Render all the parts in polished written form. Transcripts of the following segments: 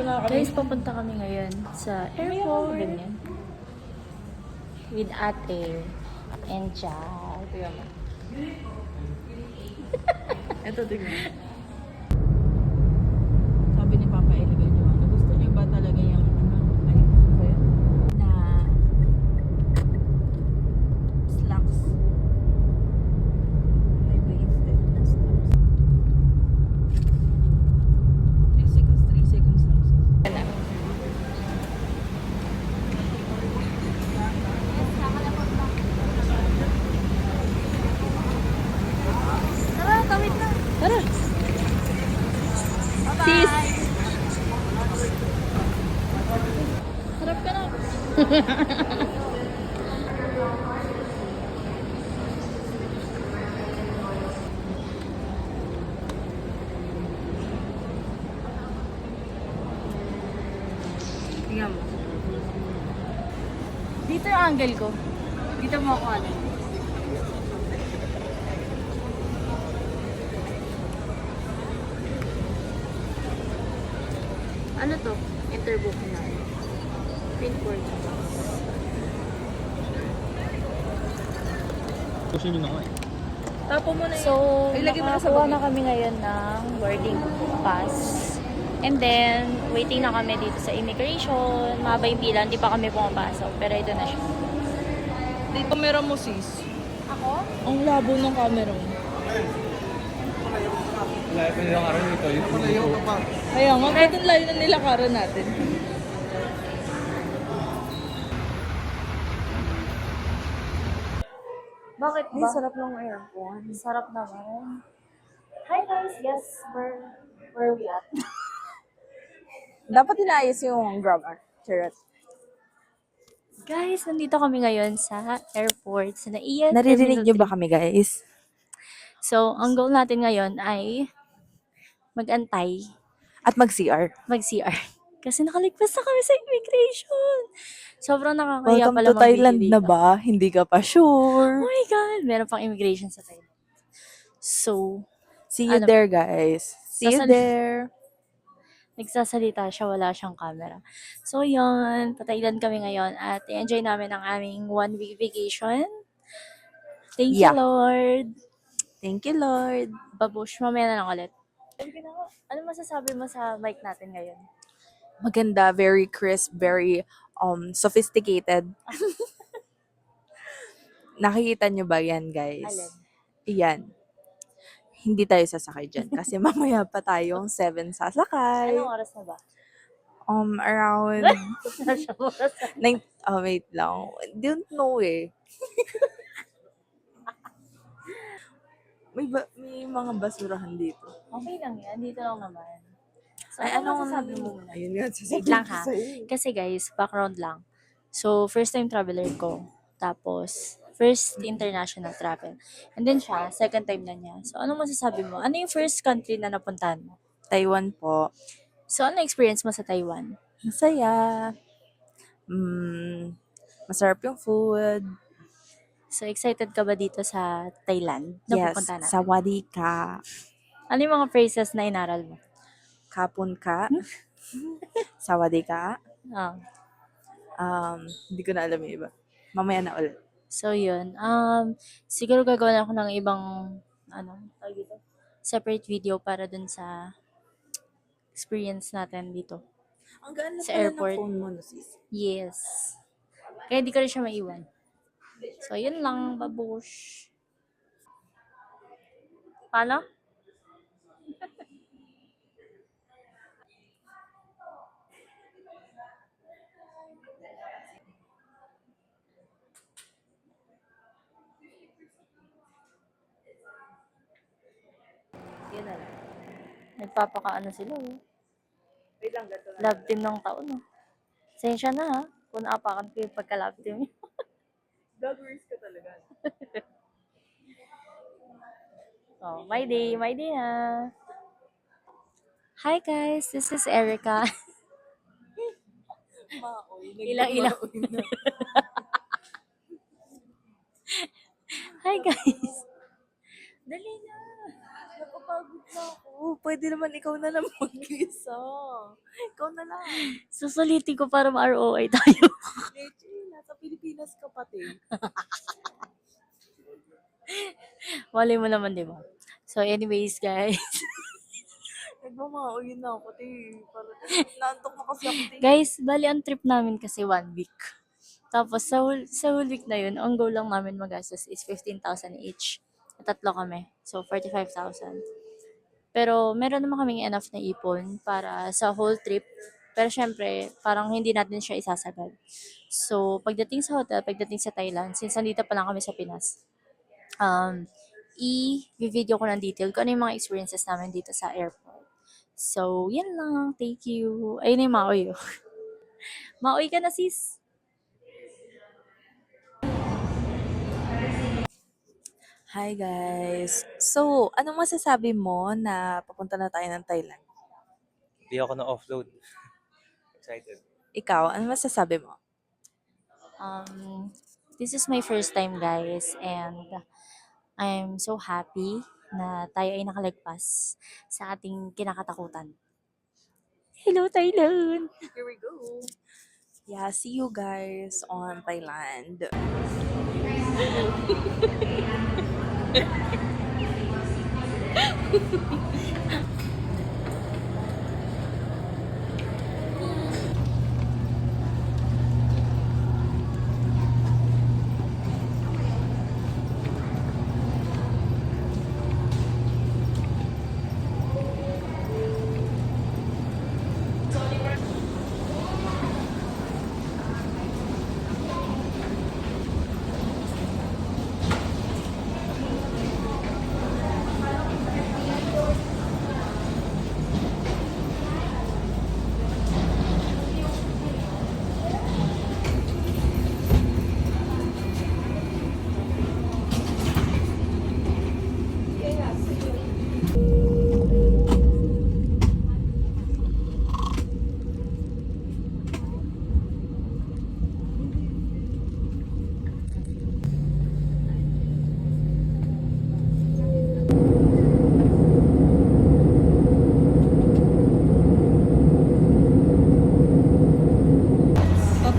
Guys, papunta kami ngayon sa airport. Ganyan. With ate and Jack. Ito, tingnan. Sabi ni Papa Eliga niyo, gusto niyo ba talaga yung ay, ba yun? Na slacks. May instead na slacks. 3 seconds lang. Tara, tawid na. Tara! Sis! Harap ka na. Tingnan mo. Dito yung angle ko. Dito mo ako ano. Ano to? Interbook na. Pin port. Pusin nyo na ako eh. Tapo mo na yun. So, Ilagay mo na sa nakakuha bag. na kami ngayon ng boarding pass. And then, waiting na kami dito sa immigration. Mahaba yung pila, hindi pa kami pumapasok. Pero ito na siya. Dito camera mo, sis. Ako? Ang labo ng camera mo. Wala pa nilang araw dito. Kaya nga, kahit ang layo na nilakaran natin. Bakit Ay, ba? sarap ng aircon. Sarap naman. Hi guys, yes, where we at? Dapat inayos yung grabber. Charot. Guys, nandito kami ngayon sa airport sa Naiya Naririnig niyo Terminal ba kami, guys? 3. So, ang goal natin ngayon ay mag-antay, At mag-CR. mag-CR. Kasi nakaligpas na kami sa immigration. Sobrang nakakaya Welcome pala to Thailand mag-video na dito. ba? Hindi ka pa Oh sure. my God! Meron pang immigration sa Thailand. So, See you Ano? there, guys. See you Sasali- there. nagsasalita siya, wala siyang camera. So, yun. Pa-Thailand kami ngayon at enjoy namin ang aming 1 week vacation. Thank you, Yeah. Lord. Thank you, Lord. Babush, mamaya na lang ulit. Ano masasabi mo sa mic natin ngayon? Maganda, very crisp, very sophisticated. Nakikita nyo ba yan, guys? Alin? Yan. Hindi tayo sasakay dyan kasi mamaya pa tayong 7 sasakay. Anong oras na ba? Around Nasa oras na. 9, wait lang. Don't know eh. may mga basurahan dito. Okay lang yan. Dito lang naman. So, Ay, ano anong masasabi mo muna? Ayun nga, Wait lang ha. Kasi guys, background lang. So, first time traveler ko. Tapos, first international travel. And then siya, second time na niya. So, anong masasabi mo? Ano yung first country na napuntahan mo? Taiwan po. So, ano experience mo sa Taiwan? Masaya. Masarap yung food. So, excited ka ba dito sa Thailand? Na Yes, pupunta natin? sawadi ka. Ano yung mga phrases na inaral mo? Kapun ka. Sawadi ka. Ah. Hindi ko na alam yung iba. Mamaya na ulit. So, yun. Siguro gagawin ako ng ibang, tawag dito? Separate video para dun sa experience natin dito. Ang gaan na Sa pala airport. ng phone mo, no, sis. Yes. Kaya di ko rin siya maiwan. So, yun lang, babush. Paano? Yun na lang. Nagpapakaano sila, oh. Wait lang, gato na. Love team ng taon, oh. Sensya na, ha? Kung naapakan ko yung pagka-love team. Dog race ka talaga. Oh, my day, ha. Hi guys, this is Erica. Maoy. Ilang-ilang. nagmamaoy na. Hi guys. Dali na. Nakapagod Naku, pwede naman ikaw na lang mag-isa. Ikaw na lang. Susulitin ko para ma-ROI tayo. Legit, nasa Pilipinas ka pati. Malay mo naman, di ba? So, anyways, guys. Nagmamauyin na ako, te. Parang naantok na kasi ako, te. Guys, bali ang trip namin kasi 1 week. Tapos, sa whole week na yun, ang goal lang namin magastos is 15,000 each. Tatlo kami. So, 45,000. Pero, meron naman kaming enough na ipon para sa whole trip. Pero, syempre, parang hindi natin siya isasagad. So, pagdating sa hotel, pagdating sa Thailand, since nandito pa lang kami sa Pinas, i-video ko ng detail kung ano yung mga experiences namin dito sa airport. So, yan lang. Thank you. Ayun na yung Maoy. Oh. Maoy ka na, sis. Hi guys. So, anong masasabi mo na papunta na tayo ng Thailand? Hindi ako na-offload. Excited. Ikaw, ano masasabi mo? This is my first time, guys. And I'm so happy na tayo ay nakalagpas sa ating kinakatakutan. Hello, Thailand! Here we go. Yeah, see you guys on Thailand.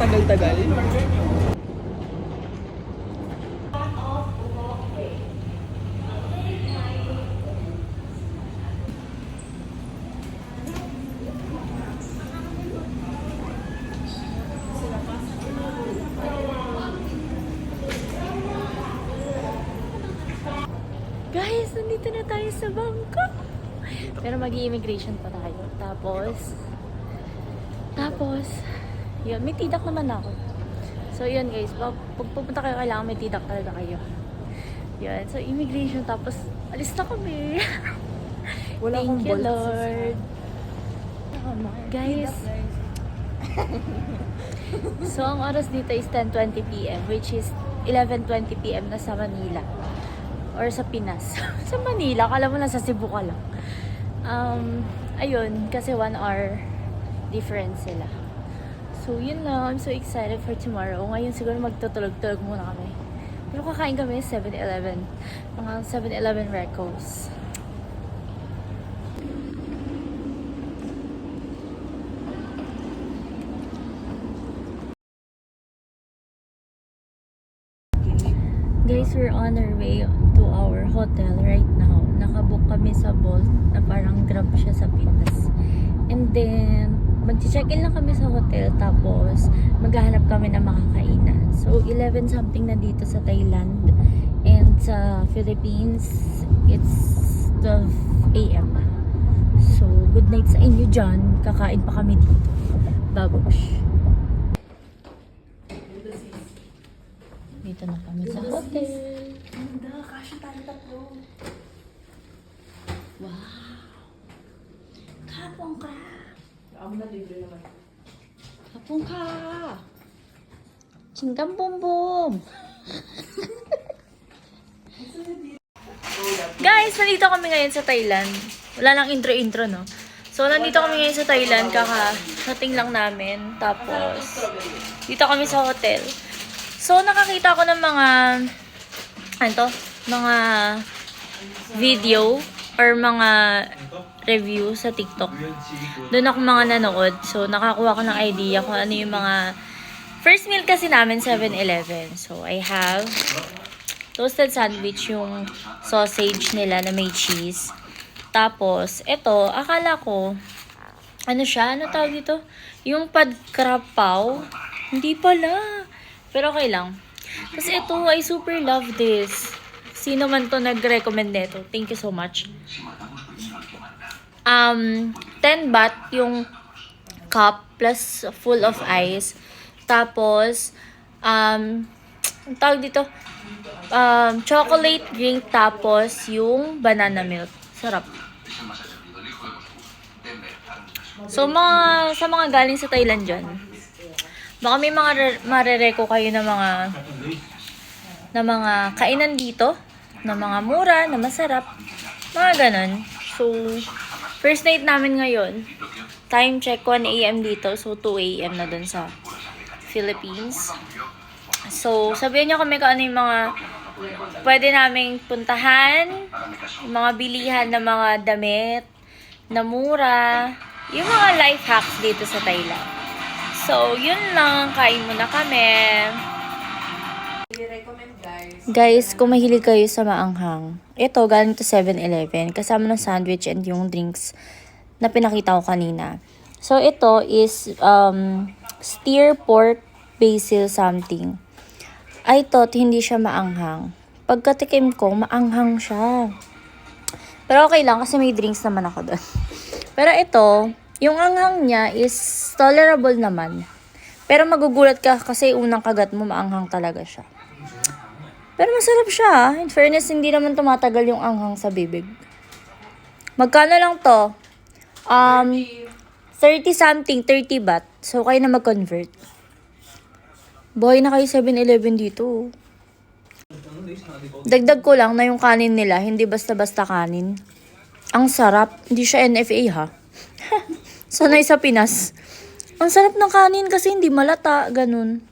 Tagal-tagal. Guys, nandito na tayo sa Bangkok. Pero mag-immigration pa tayo. Tapos, yun, may tidak naman ako. So, yun guys, pag pupunta kayo, kailangan may tidak talaga kayo. Yun, so immigration, tapos alis na kami. Wala akong Thank you, bolt. Lord. Guys, so ang oras dito is 10:20 p.m. which is 11:20 p.m. na sa Manila. Or sa Pinas. Sa Manila, akala mo lang sa Cebu ka lang. Ayun, kasi 1 hour difference sila. So, yun lang. I'm so excited for tomorrow. Ngayon siguro magtutulog-tulog muna kami. Pero kakain kami sa 7-Eleven. Mga 7-Eleven Recos. Guys, we're on our way to our hotel right now. Nakabook kami sa Bolt na parang Grab siya sa Pinas. And then, mag-check-in lang kami sa hotel tapos maghahanap kami ng makakainan. So, 11 something na dito sa Thailand. And sa Philippines, it's 12 a.m. So, good night sa inyo dyan. Kakain pa kami dito. Babush. Dito na kami sa hotel. Ganda, kasya tayo tatlo. Wow! Kapong ka! Ako na libre naman. Kapong ka! Chingam bum bum! Guys, nandito kami ngayon sa Thailand. Wala lang intro-intro, no? So, nandito kami ngayon sa Thailand. Kaka-shooting lang namin. Tapos, dito kami sa hotel. So, nakakita ko ng mga, mga video or mga review sa TikTok. Doon ako mga nanood. So, nakakuha ko ng idea kung ano yung mga... First meal kasi namin, 7-Eleven. So, I have toasted sandwich, yung sausage nila na may cheese. Tapos, ito, akala ko, ano siya? Ano tawag dito? Yung padkrapaw. Hindi pala. Pero okay lang. Kasi ito, I super love this. Sino man to nag-recommend nito? Thank you so much. 10 baht yung cup plus full of ice. Tapos, ang tawag dito, chocolate drink tapos yung banana milk. Sarap. So, sa mga galing sa Thailand dyan, baka may mga marereko kayo na mga kainan dito, na mga mura, na masarap, mga ganon. So, first night namin ngayon, time check 1 a.m. dito, so 2 a.m. na dun sa Philippines. So, sabihin nyo kami kung ano yung mga pwede naming puntahan, yung mga bilihan na mga damit, na mura, yung mga life hacks dito sa Thailand. So, yun lang. Kain muna kami. Guys, kung mahilig kayo sa maanghang, ito, galing to 7-Eleven. Kasama ng sandwich and yung drinks na pinakita ko kanina. So, ito is steer pork basil something. I thought hindi siya maanghang. Pagkatikim ko, maanghang siya. Pero okay lang kasi may drinks naman ako doon. Pero ito, yung anghang niya is tolerable naman. Pero magugulat ka kasi unang kagat mo maanghang talaga siya. Pero masarap siya. In fairness, hindi naman tumatagal yung anghang sa bibig. Magkano lang to? 30 something, 30 baht. So, kayo na mag-convert. Buhay na kayo 7-Eleven dito. Dagdag ko lang na yung kanin nila, hindi basta-basta kanin. Ang sarap. Hindi siya NFA ha. Sanay sa Pinas. Ang sarap ng kanin kasi hindi malata. Ganun.